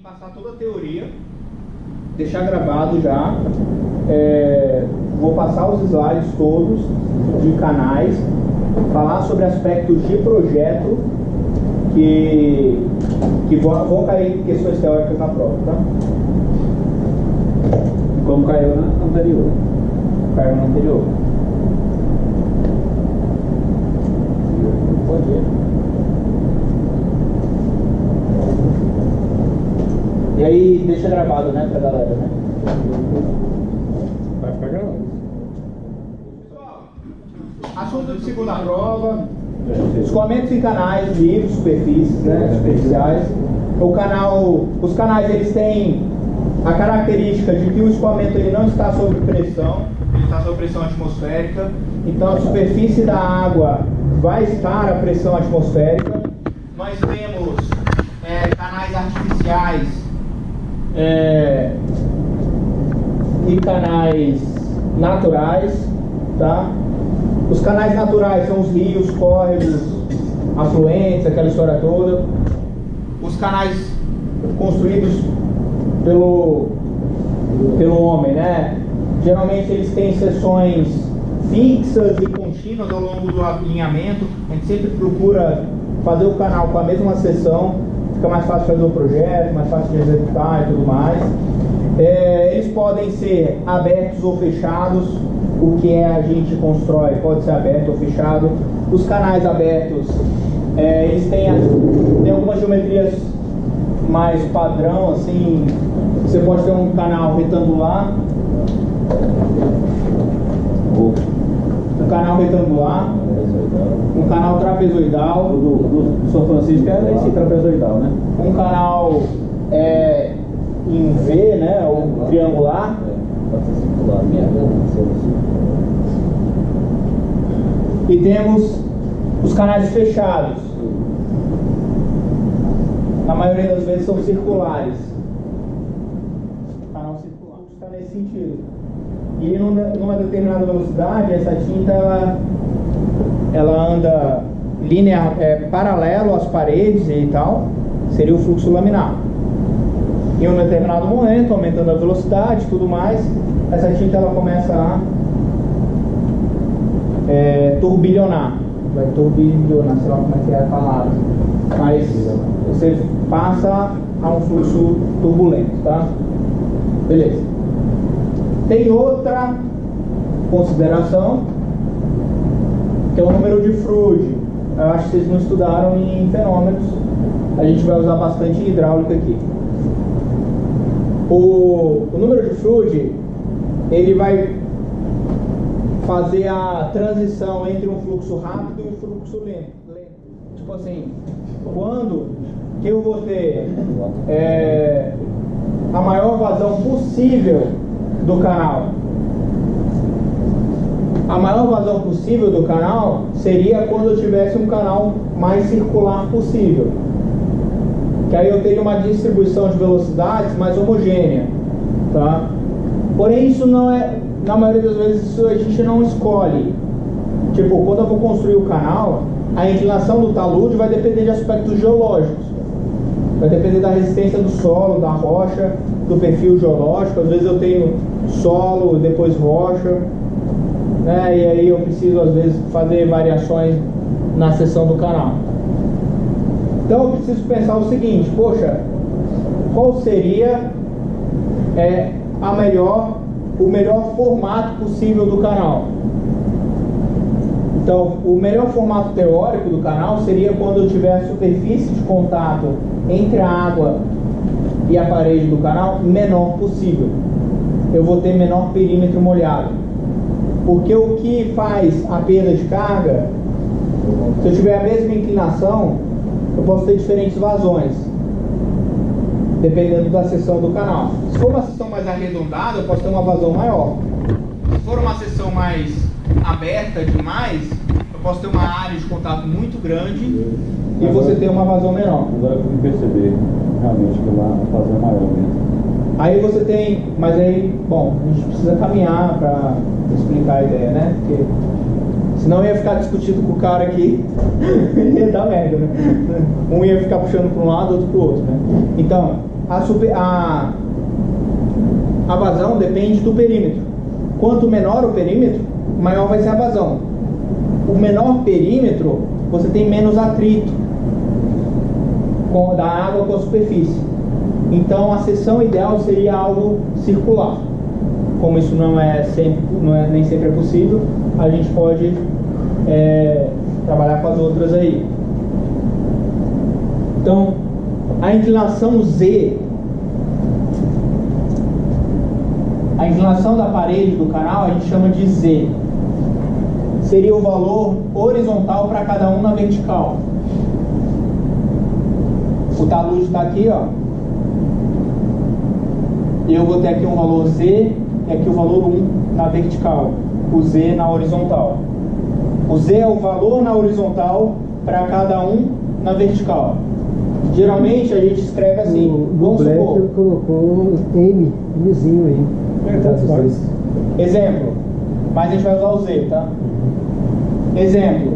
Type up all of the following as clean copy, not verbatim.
passar toda a teoria, deixar gravado já. Vou passar os slides todos de canais, falar sobre aspectos de projeto que vão cair questões teóricas na prova, tá? Como caiu na anterior. Caiu na anterior. Pode ir. E aí deixa gravado, né, pra galera, né? Vai ficar gravado. Pessoal, assunto de segunda prova, escoamentos em canais, livres, superfícies, né, superficiais. Os canais, eles têm a característica de que o escoamento ele não está sob pressão, ele está sob pressão atmosférica, então a superfície da água vai estar a pressão atmosférica. Nós temos canais artificiais e canais naturais, tá? Os canais naturais são os rios, córregos, afluentes, aquela história toda. Os canais construídos pelo homem, né? Geralmente eles têm seções fixas e contínuas ao longo do alinhamento. A gente sempre procura fazer o canal com a mesma seção, fica mais fácil fazer o projeto, mais fácil de executar e tudo mais. Eles podem ser abertos ou fechados. O que a gente constrói pode ser aberto ou fechado. Os canais abertos, eles têm algumas geometrias mais padrão, assim. Você pode ter um canal retangular, um canal trapezoidal. Do São Francisco é esse trapezoidal, né? Um canal em V, né, ou triangular. E temos os canais fechados. Na maioria das vezes são circulares. O canal circular está nesse sentido. E numa determinada velocidade, essa tinta ela anda linear, paralelo às paredes e tal. Seria o fluxo laminar. Em um determinado momento, aumentando a velocidade e tudo mais, essa tinta ela começa a turbilhonar. Vai turbilhonar, sei lá como é que é a palavra. Mas você passa a um fluxo turbulento, tá? Beleza. Tem outra consideração, que é o número de Froude. Eu acho que vocês não estudaram em fenômenos. A gente vai usar bastante hidráulica aqui. O número de Froude, ele vai fazer a transição entre um fluxo rápido e um fluxo lento. Tipo assim, quando que eu vou ter a maior vazão possível do canal? A maior vazão possível do canal seria quando eu tivesse um canal mais circular possível. Que aí eu teria uma distribuição de velocidades mais homogênea, tá? Porém isso não é, na maioria das vezes isso a gente não escolhe. Tipo, quando eu vou construir o canal, a inclinação do talude vai depender de aspectos geológicos. Vai depender da resistência do solo, da rocha, do perfil geológico. Às vezes eu tenho solo, depois rocha, né? E aí eu preciso às vezes fazer variações na seção do canal. Então eu preciso pensar o seguinte: poxa, qual seria o melhor formato possível do canal? Então, o melhor formato teórico do canal seria quando eu tiver a superfície de contato entre a água e a parede do canal menor possível. Eu vou ter menor perímetro molhado. Porque o que faz a perda de carga, se eu tiver a mesma inclinação, eu posso ter diferentes vazões, dependendo da seção do canal. Se for uma seção mais arredondada, eu posso ter uma vazão maior. Se for uma seção mais aberta demais, eu posso ter uma área de contato muito grande e você ter uma vazão menor. Agora eu fui perceber realmente que lá a vazão é maior mesmo. Aí você tem, mas aí, bom, a gente precisa caminhar para explicar a ideia, né? Porque senão eu ia ficar discutindo com o cara aqui ia dar merda, né? Um ia ficar puxando para um lado, outro para o outro, né? Então, a vazão depende do perímetro. Quanto menor o perímetro, maior vai ser a vazão. O menor perímetro, você tem menos atrito da água com a superfície. Então a seção ideal seria algo circular. Como isso nem sempre é possível, a gente pode trabalhar com as outras aí. Então, a inclinação Z, a inclinação da parede do canal, a gente chama de Z. Seria o valor horizontal para cada um na vertical. O talude está aqui, ó. E eu vou ter aqui um valor Z e aqui o valor 1 na vertical. O Z na horizontal. O Z é o valor na horizontal para cada um na vertical. Geralmente a gente escreve assim. Vamos supor. Ele colocou Mzinho aí. Exemplo. Mas a gente vai usar o Z, tá? Exemplo.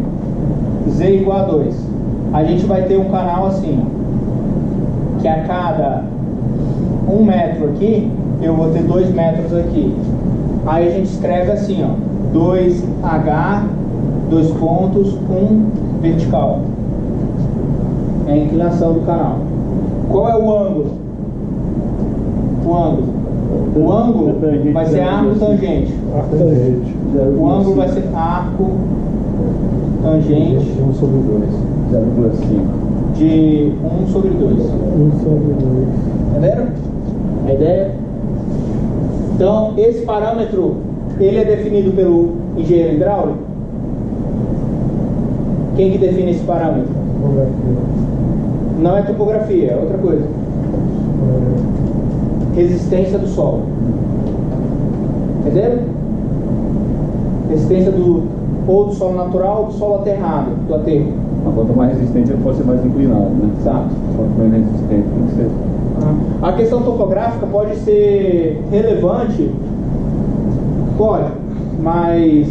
Z igual a 2. A gente vai ter um canal assim, ó, que a cada 1 metro aqui, eu vou ter 2 metros aqui. Aí a gente escreve assim, ó, 2H, 2 pontos, 1 vertical. É a inclinação do canal. Qual é o ângulo? O ângulo vai ser arco tangente. O ângulo vai ser arco tangente 1 sobre 2, 0,5. de 1 sobre 2. 1 sobre 2. Entenderam a ideia? Então, esse parâmetro, ele é definido pelo engenheiro hidráulico. Quem que define esse parâmetro? Não é topografia, é outra coisa. Resistência do solo. Entenderam? Resistência ou do solo natural ou do solo aterrado, do aterro. Quanto mais resistente, ele pode ser mais inclinado, né? Exato. Quanto mais resistente, tem que ser. A questão topográfica pode ser relevante, pode, mas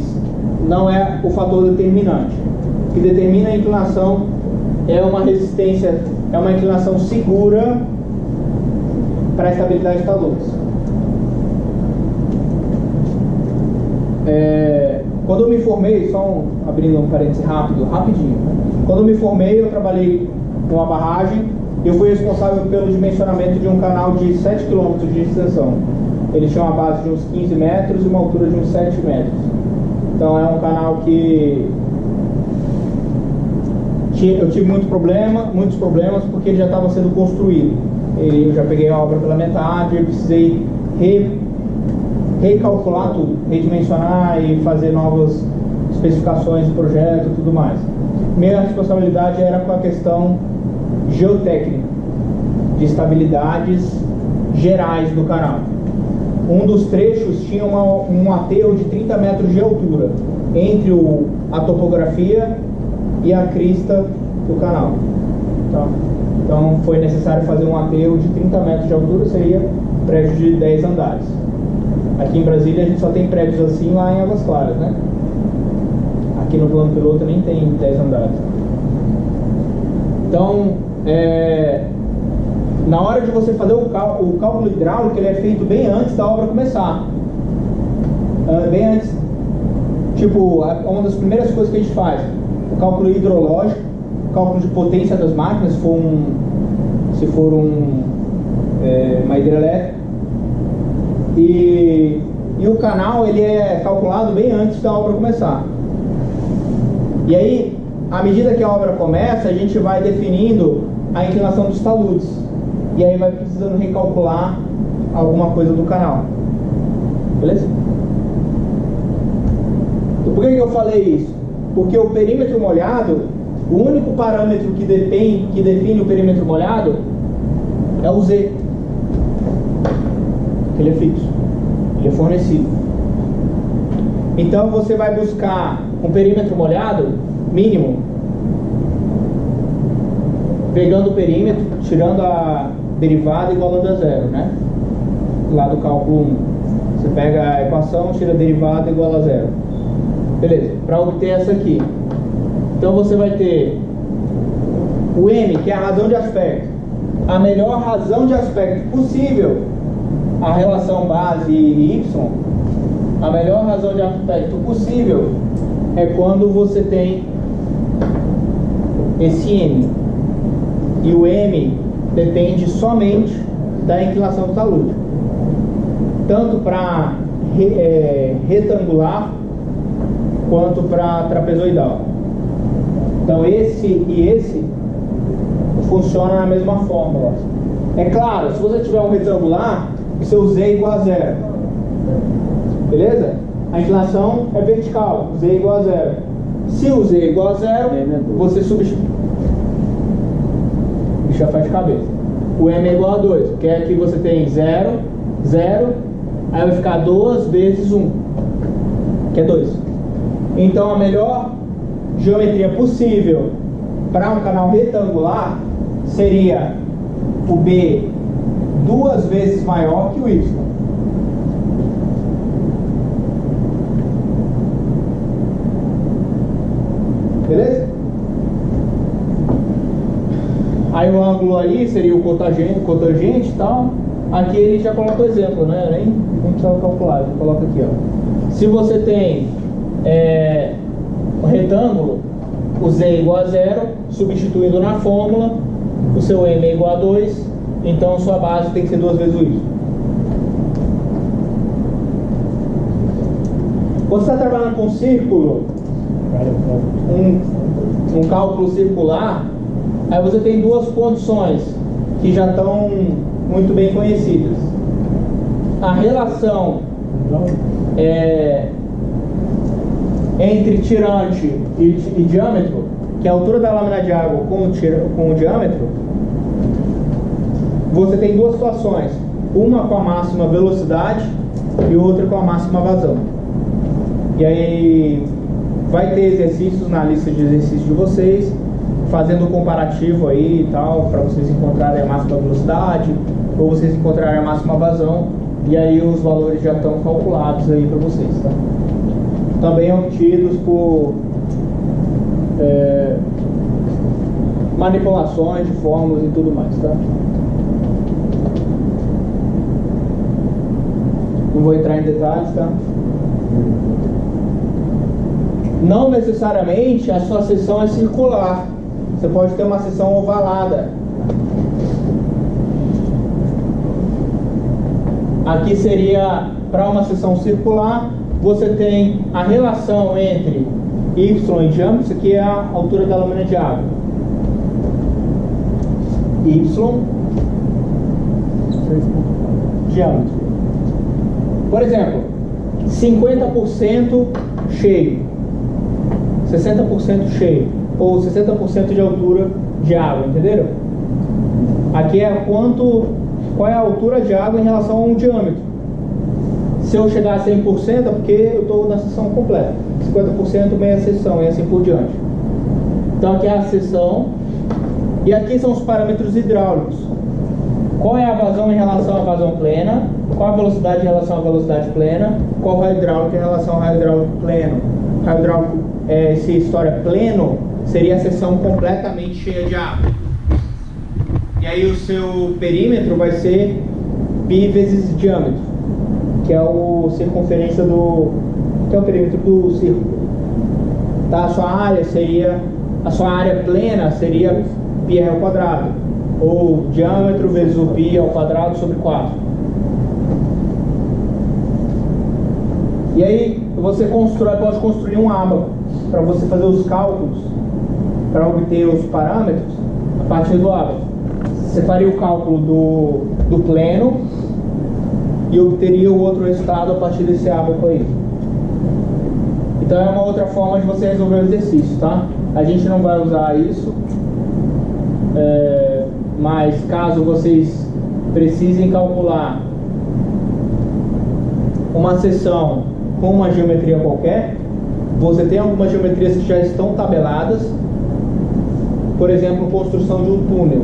não é o fator determinante. O que determina a inclinação é uma resistência, é uma inclinação segura para a estabilidade de taludes. Quando eu me formei, abrindo um parênteses rapidinho. Quando eu me formei, eu trabalhei numa barragem. Eu fui responsável pelo dimensionamento de um canal de 7 km de extensão. Ele tinha uma base de uns 15 metros e uma altura de uns 7 metros. Então é um canal que eu tive muitos problemas porque ele já estava sendo construído. Eu já peguei a obra pela metade, eu precisei recalcular tudo, redimensionar e fazer novas especificações do projeto e tudo mais. Minha responsabilidade era com a questão geotécnica, de estabilidades gerais do canal. Um dos trechos tinha um aterro de 30 metros de altura entre a topografia e a crista do canal. Tá? Então foi necessário fazer um aterro de 30 metros de altura, seria prédio de 10 andares. Aqui em Brasília a gente só tem prédios assim lá em Águas Claras, né? Aqui no plano piloto nem tem 10 andares. Então, na hora de você fazer o cálculo hidráulico, ele é feito bem antes da obra começar. Bem antes. Tipo, uma das primeiras coisas que a gente faz, o cálculo hidrológico, o cálculo de potência das máquinas, se for uma hidrelétrica. E o canal, ele é calculado bem antes da obra começar. E aí, à medida que a obra começa, a gente vai definindo a inclinação dos taludes. E aí vai precisando recalcular alguma coisa do canal. Beleza? Então, por que eu falei isso? Porque o perímetro molhado, o único parâmetro que define o perímetro molhado é o Z. Ele é fixo, ele é fornecido. Então você vai buscar um perímetro molhado mínimo, pegando o perímetro, tirando a derivada igualando a zero, né? Lá do cálculo 1. Você pega a equação, tira a derivada igual a zero. Beleza, para obter essa aqui. Então você vai ter o M, que é a razão de aspecto. a melhor razão de aspecto possível, a relação base y, a melhor razão de aspecto possível é quando você tem esse m. E o m depende somente da inclinação do talude. Tanto para retangular quanto para trapezoidal. Então esse e esse funcionam na mesma fórmula. É claro, se você tiver um retangular, o seu z é igual a zero. Beleza? A inclinação é vertical, z é igual a zero. Se o z é igual a zero, você substitui. Já faz de cabeça. O m é igual a 2, que é que você tem 0, 0, aí vai ficar 2 vezes 1, que é 2. Então a melhor geometria possível para um canal retangular seria o B 2 vezes maior que o Y. Beleza? Aí o ângulo aí seria o cotangente e tal. Aqui ele já coloca o exemplo, né? Nem precisava calcular, ele coloca aqui, ó. Se você tem um retângulo, o z é igual a 0, substituindo na fórmula, o seu m é igual a 2, então sua base tem que ser 2 vezes o y. Quando você está trabalhando com um círculo, um cálculo circular, aí você tem duas condições que já estão muito bem conhecidas. A relação entre tirante e diâmetro, que é a altura da lâmina de água com o diâmetro, você tem duas situações, uma com a máxima velocidade e outra com a máxima vazão. E aí vai ter exercícios na lista de exercícios de vocês, fazendo o comparativo aí e tal, para vocês encontrarem a máxima velocidade ou vocês encontrarem a máxima vazão, e aí os valores já estão calculados aí para vocês, tá? Também obtidos por manipulações de fórmulas e tudo mais, tá? Não vou entrar em detalhes, tá? Não necessariamente a sua seção é circular. Você pode ter uma seção ovalada. Aqui seria, para uma seção circular, você tem a relação entre y e diâmetro. Isso aqui é a altura da lâmina de água. Y, diâmetro. Por exemplo, 50% cheio, 60% cheio, ou 60% de altura de água, entenderam? Aqui é qual é a altura de água em relação a um diâmetro. Se eu chegar a 100% é porque eu estou na seção completa. 50% meia seção e assim por diante. Então aqui é a seção. E aqui são os parâmetros hidráulicos. Qual é a vazão em relação à vazão plena? Qual a velocidade em relação à velocidade plena? Qual o raio hidráulico em relação ao raio hidráulico pleno? Raio hidráulico, se história pleno, seria a seção completamente cheia de água. E aí o seu perímetro vai ser π vezes diâmetro, que é a circunferência que é o perímetro do círculo. Tá? A sua área plena seria πr ao quadrado, ou diâmetro vezes o π ao quadrado sobre 4. E aí você pode construir um ábaco para você fazer os cálculos, para obter os parâmetros a partir do ábaco. Você faria o cálculo do pleno e obteria o outro resultado a partir desse ábaco aí. Então é uma outra forma de você resolver o exercício, tá? A gente não vai usar isso, mas caso vocês precisem calcular uma seção com uma geometria qualquer, você tem algumas geometrias que já estão tabeladas. Por exemplo, construção de um túnel.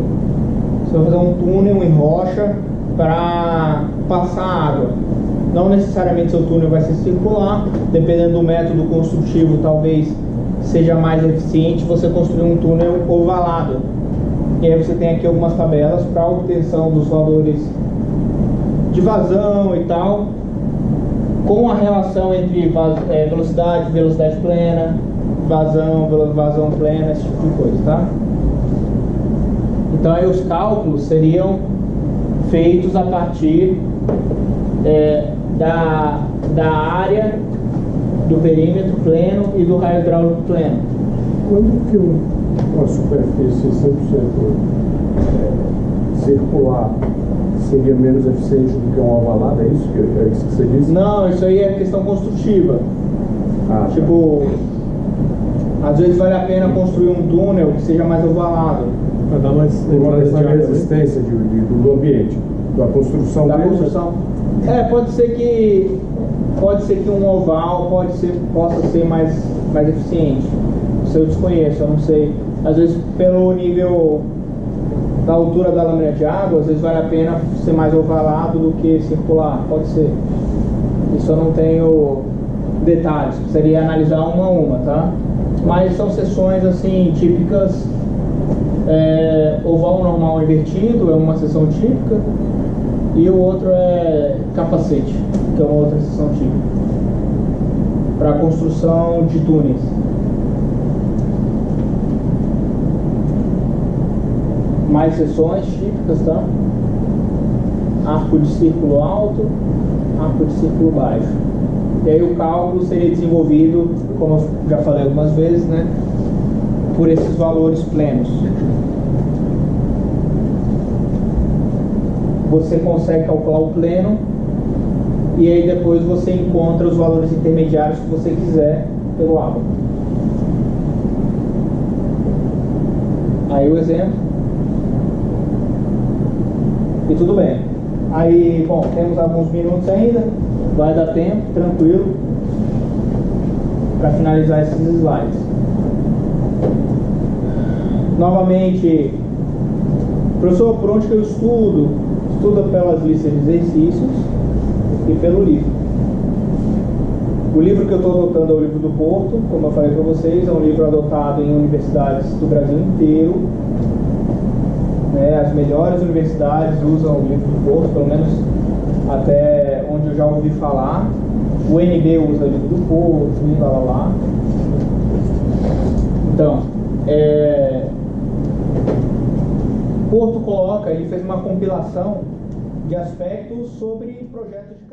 Você vai fazer um túnel em rocha para passar água. Não necessariamente seu túnel vai ser circular, dependendo do método construtivo, talvez seja mais eficiente você construir um túnel ovalado. E aí você tem aqui algumas tabelas para obtenção dos valores de vazão e tal, com a relação entre velocidade, velocidade plena, vazão plena, esse tipo de coisa, tá? Então aí os cálculos seriam feitos a partir da área do perímetro pleno e do raio hidráulico pleno. Quando que uma superfície 100% circular seria menos eficiente do que uma ovalada? É isso que você disse? Não, isso aí é questão construtiva. Tipo, às vezes vale a pena construir um túnel que seja mais ovalado. Para dar mais resistência do ambiente, da construção da dele. Construção. Pode ser que um oval possa ser mais eficiente. Isso eu desconheço, eu não sei. Às vezes pelo nível da altura da lâmina de água, às vezes vale a pena ser mais ovalado do que circular, pode ser. Isso eu não tenho detalhes, precisaria analisar uma a uma, tá? Mas são seções assim típicas. Oval normal invertido é uma seção típica, e o outro é capacete, que é uma outra seção típica para a construção de túneis. Mais seções típicas, tá? Arco de círculo alto, arco de círculo baixo. E aí o cálculo seria desenvolvido, como eu já falei algumas vezes, né? Por esses valores plenos. Você consegue calcular o pleno e aí depois você encontra os valores intermediários que você quiser pelo água. Aí o exemplo. E tudo bem. Aí, bom, temos alguns minutos ainda, vai dar tempo, tranquilo, para finalizar esses slides. Novamente, professor, por onde que eu estudo? Estuda pelas listas de exercícios e pelo livro. O livro que eu estou adotando é o livro do Porto, como eu falei para vocês, é um livro adotado em universidades do Brasil inteiro. As melhores universidades usam o livro do Porto, pelo menos até onde eu já ouvi falar. O UNB usa o livro do Porto, e lá. Então, Porto coloca, ele fez uma compilação de aspectos sobre projetos de